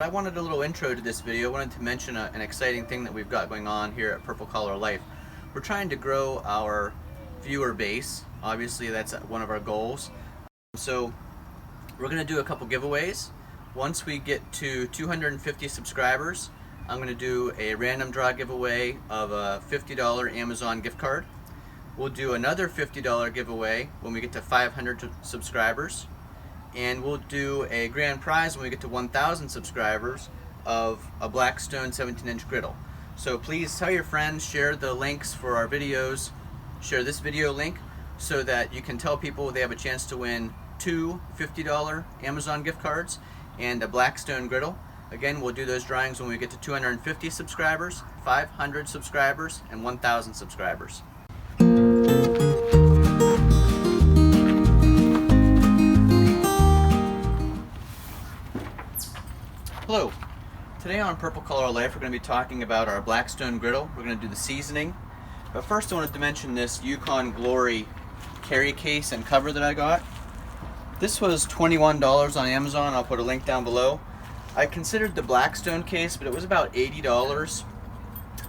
I wanted a little intro to this video. I wanted to mention an exciting thing that we've got going on here at Purple Collar Life. We're trying to grow our viewer base. Obviously that's one of our goals. So we're going to do a couple giveaways. Once we get to 250 subscribers, I'm going to do a random draw giveaway of a $50 Amazon gift card. We'll do another $50 giveaway when we get to 500 subscribers. And we'll do a grand prize when we get to 1,000 subscribers of a Blackstone 17-inch griddle. So please tell your friends, share the links for our videos, share this video link so that you can tell people they have a chance to win two $50 Amazon gift cards and a Blackstone griddle. Again, we'll do those drawings when we get to 250 subscribers, 500 subscribers, and 1,000 subscribers. Hello. Today on Purple Collar Life we're going to be talking about our Blackstone griddle. We're going to do the seasoning. But first I wanted to mention this Yukon Glory carry case and cover that I got. This was $21 on Amazon. I'll put a link down below. I considered the Blackstone case, but it was about $80.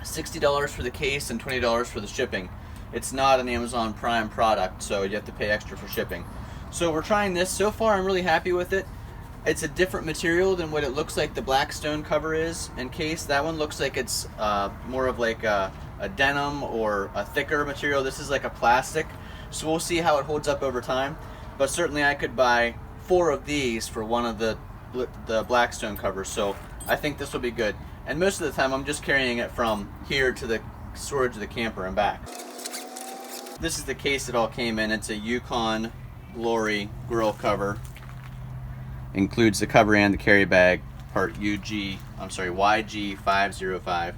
$60 for the case and $20 for the shipping. It's not an Amazon Prime product, so you have to pay extra for shipping. So we're trying this. So far I'm really happy with it. It's a different material than what it looks like the Blackstone cover is and case. That one looks like it's more of like a denim or a thicker material. This is like a plastic. So we'll see how it holds up over time. But certainly I could buy 4 of these for one of the Blackstone covers. So I think this will be good. And most of the time I'm just carrying it from here to the storage of the camper and back. This is the case it all came in. It's a Yukon Glory grill cover. Includes the cover and the carry bag, part YG505.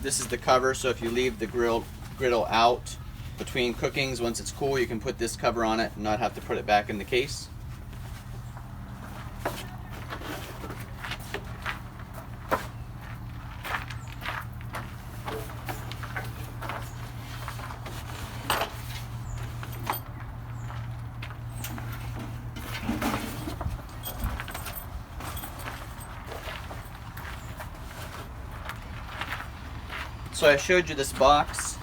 This is the cover, so if you leave the griddle out between cookings, once it's cool, you can put this cover on it and not have to put it back in the case. So I showed you this box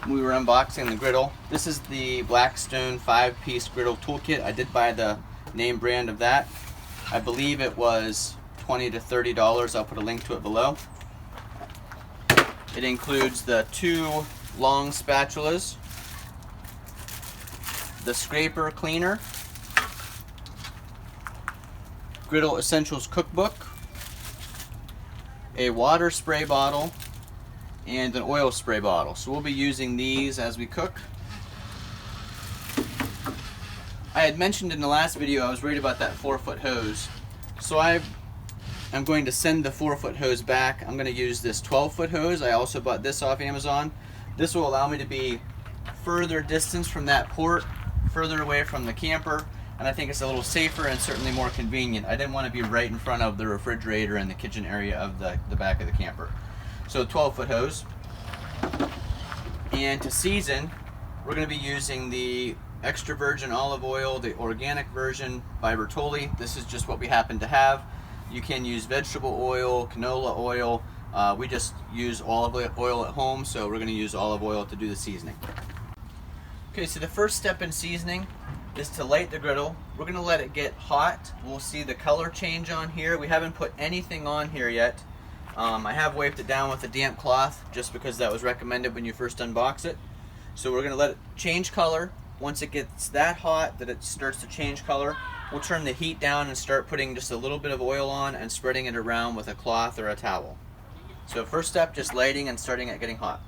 when we were unboxing the griddle. This is the Blackstone 5-piece griddle toolkit. I did buy the name brand of that. I believe it was $20 to $30. I'll put a link to it below. It includes the 2 long spatulas, the scraper cleaner, Griddle Essentials cookbook, a water spray bottle, and an oil spray bottle. So we'll be using these as we cook. I had mentioned in the last video I was worried about that 4-foot hose. So I'm going to send the 4-foot hose back. I'm going to use this 12-foot hose. I also bought this off Amazon. This will allow me to be further distance from that port, further away from the camper, and I think it's a little safer and certainly more convenient. I didn't want to be right in front of the refrigerator and the kitchen area of the back of the camper. So 12-foot hose. And to season, we're going to be using the extra virgin olive oil, the organic version by Bertolli. This is just what we happen to have. You can use vegetable oil, canola oil. We just use olive oil at home, so we're going to use olive oil to do the seasoning. Okay, so the first step in seasoning is to light the griddle. We're going to let it get hot. We'll see the color change on here. We haven't put anything on here yet. I have wiped it down with a damp cloth just because that was recommended when you first unbox it. So we're going to let it change color. Once it gets that hot that it starts to change color, we'll turn the heat down and start putting just a little bit of oil on and spreading it around with a cloth or a towel. So first step, just lighting and starting it getting hot.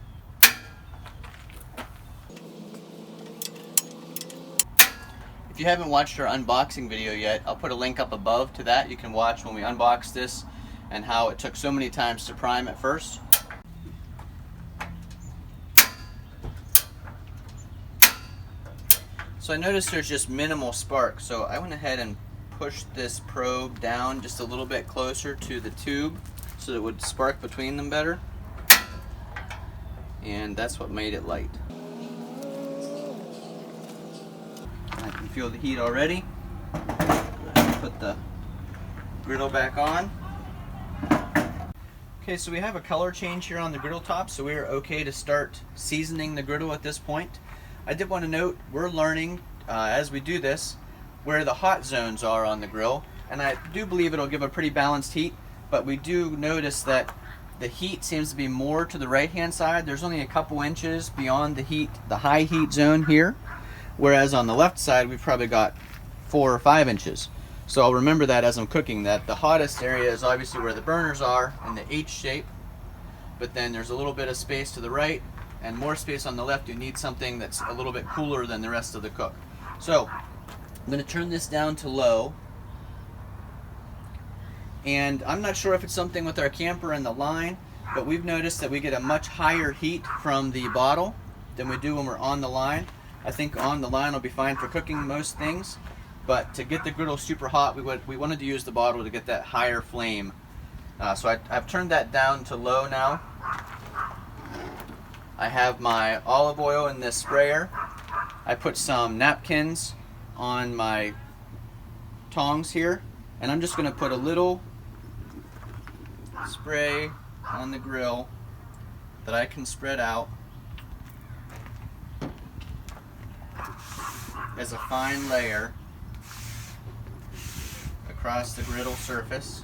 If you haven't watched our unboxing video yet, I'll put a link up above to that. You can watch when we unbox this and how it took so many times to prime at first. So I noticed there's just minimal spark, so I went ahead and pushed this probe down just a little bit closer to the tube so it would spark between them better. And that's what made it light. I can feel the heat already. the griddle back on. Okay, so we have a color change here on the griddle top, so we're okay to start seasoning the griddle at this point. I did want to note, we're learning as we do this where the hot zones are on the grill, and I do believe it'll give a pretty balanced heat, but we do notice that the heat seems to be more to the right hand side. There's only a couple inches beyond the high heat zone here, whereas on the left side we've probably got 4 or 5 inches. So I'll remember that as I'm cooking, that the hottest area is obviously where the burners are in the H shape, but then there's a little bit of space to the right and more space on the left. You need something that's a little bit cooler than the rest of the cook. So I'm going to turn this down to low, and I'm not sure if it's something with our camper and the line, but we've noticed that we get a much higher heat from the bottle than we do when we're on the line. I think on the line will be fine for cooking most things, but to get the griddle super hot, we wanted to use the bottle to get that higher flame. So I've turned that down to low now. I have my olive oil in this sprayer. I put some napkins on my tongs here, and I'm just going to put a little spray on the grill that I can spread out as a fine layer across the griddle surface.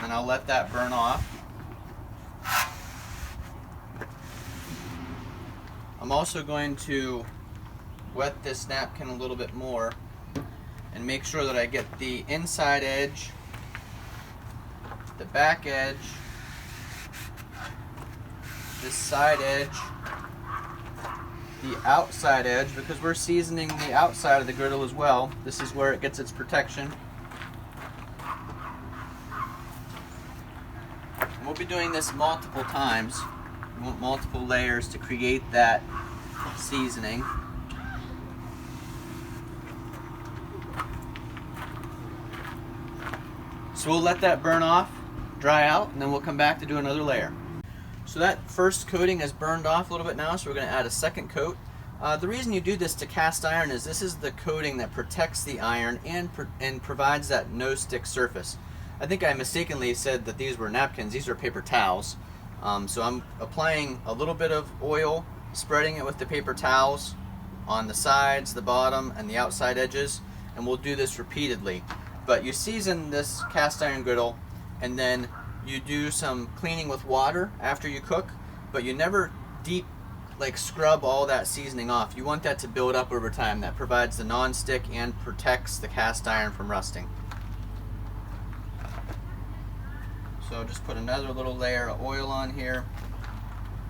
And I'll let that burn off. I'm also going to wet this napkin a little bit more and make sure that I get the inside edge, the back edge, this side edge, the outside edge, because we're seasoning the outside of the griddle as well. This is where it gets its protection. And we'll be doing this multiple times. We want multiple layers to create that seasoning. So we'll let that burn off, dry out, and then we'll come back to do another layer. So that first coating has burned off a little bit now, so we're going to add a second coat. The reason you do this to cast iron is this is the coating that protects the iron and provides that no-stick surface. I think I mistakenly said that these were napkins. These are paper towels. So I'm applying a little bit of oil, spreading it with the paper towels on the sides, the bottom, and the outside edges, and we'll do this repeatedly. But you season this cast iron griddle, and then you do some cleaning with water after you cook, but you never deep scrub all that seasoning off. You want that to build up over time. That provides the non-stick and protects the cast iron from rusting. So I'll just put another little layer of oil on here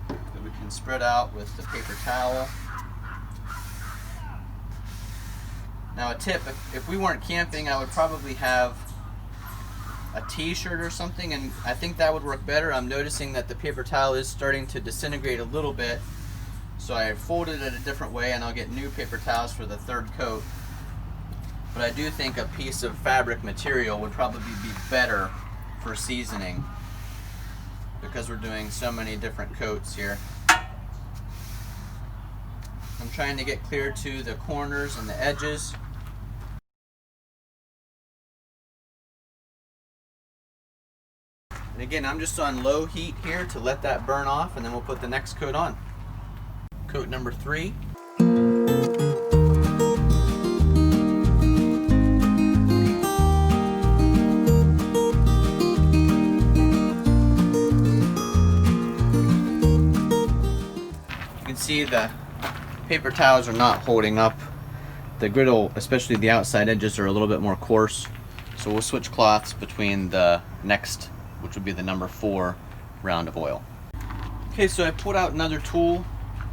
that we can spread out with the paper towel. Now a tip, if we weren't camping, I would probably have a t-shirt or something, and I think that would work better. I'm noticing that the paper towel is starting to disintegrate a little bit, so I folded it a different way, and I'll get new paper towels for the third coat. But I do think a piece of fabric material would probably be better for seasoning, because we're doing so many different coats here. I'm trying to get clear to the corners and the edges. And again, I'm just on low heat here to let that burn off, and then we'll put the next coat on. Coat number 3. You can see the paper towels are not holding up. The griddle, especially the outside edges, are a little bit more coarse. So we'll switch cloths between the next, which would be the number 4 round of oil. Okay, so I pulled out another tool.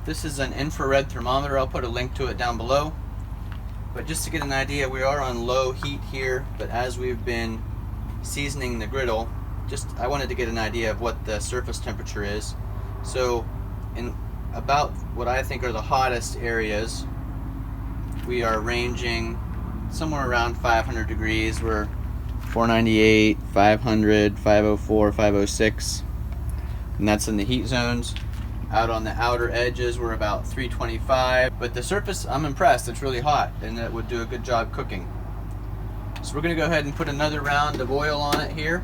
This is an infrared thermometer. I'll put a link to it down below. But just to get an idea, we are on low heat here, but as we've been seasoning the griddle, I wanted to get an idea of what the surface temperature is. So in about what I think are the hottest areas, we are ranging somewhere around 500 degrees. We're 498, 500, 504, 506, and that's in the heat zones. Out on the outer edges we're about 325, but the surface, I'm impressed, it's really hot and it would do a good job cooking. So we're going to go ahead and put another round of oil on it here.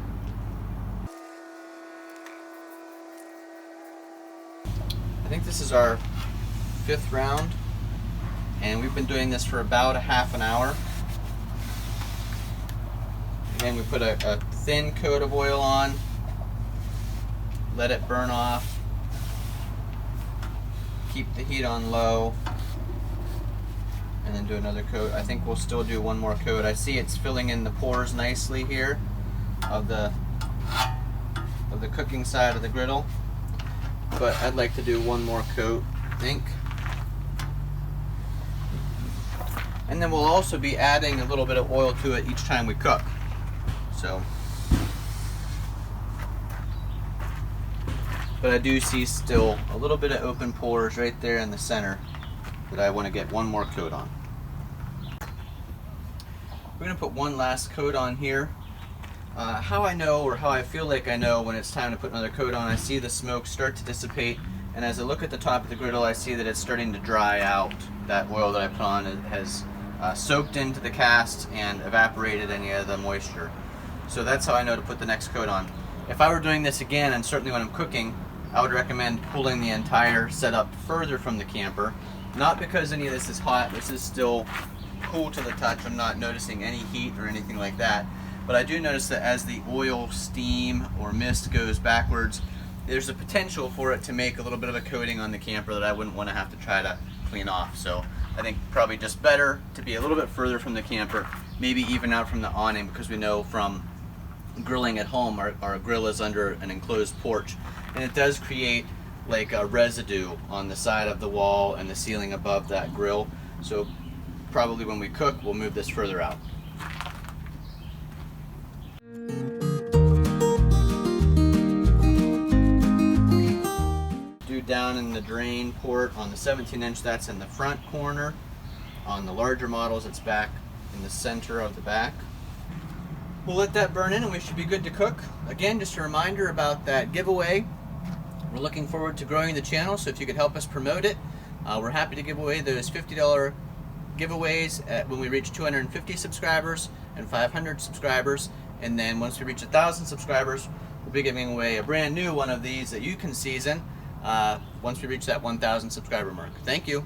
I think this is our 5th round, and we've been doing this for about a half an hour. Again, we put a thin coat of oil on, let it burn off, keep the heat on low, and then do another coat. I think we'll still do one more coat. I see it's filling in the pores nicely here of the cooking side of the griddle, but I'd like to do one more coat, I think. And then we'll also be adding a little bit of oil to it each time we cook. So, but I do see still a little bit of open pores right there in the center that I want to get one more coat on. We're going to put one last coat on here. How I know, or how I feel like I know when it's time to put another coat on, I see the smoke start to dissipate, and as I look at the top of the griddle, I see that it's starting to dry out. That oil that I put on has soaked into the cast and evaporated any of the moisture. So that's how I know to put the next coat on. If I were doing this again, and certainly when I'm cooking, I would recommend pulling the entire setup further from the camper. Not because any of this is hot, this is still cool to the touch. I'm not noticing any heat or anything like that. But I do notice that as the oil, steam, or mist goes backwards, there's a potential for it to make a little bit of a coating on the camper that I wouldn't want to have to try to clean off. So I think probably just better to be a little bit further from the camper, maybe even out from the awning, because we know from grilling at home, our grill is under an enclosed porch, and it does create like a residue on the side of the wall and the ceiling above that grill. So probably when we cook, we'll move this further out. Do down in the drain port on the 17-inch, that's in the front corner. On the larger models, it's back in the center of the back. We'll let that burn in and we should be good to cook. Again, just a reminder about that giveaway. We're looking forward to growing the channel, so if you could help us promote it, we're happy to give away those $50 giveaways when we reach 250 subscribers and 500 subscribers. And then once we reach 1,000 subscribers, we'll be giving away a brand new one of these that you can season once we reach that 1,000 subscriber mark. Thank you.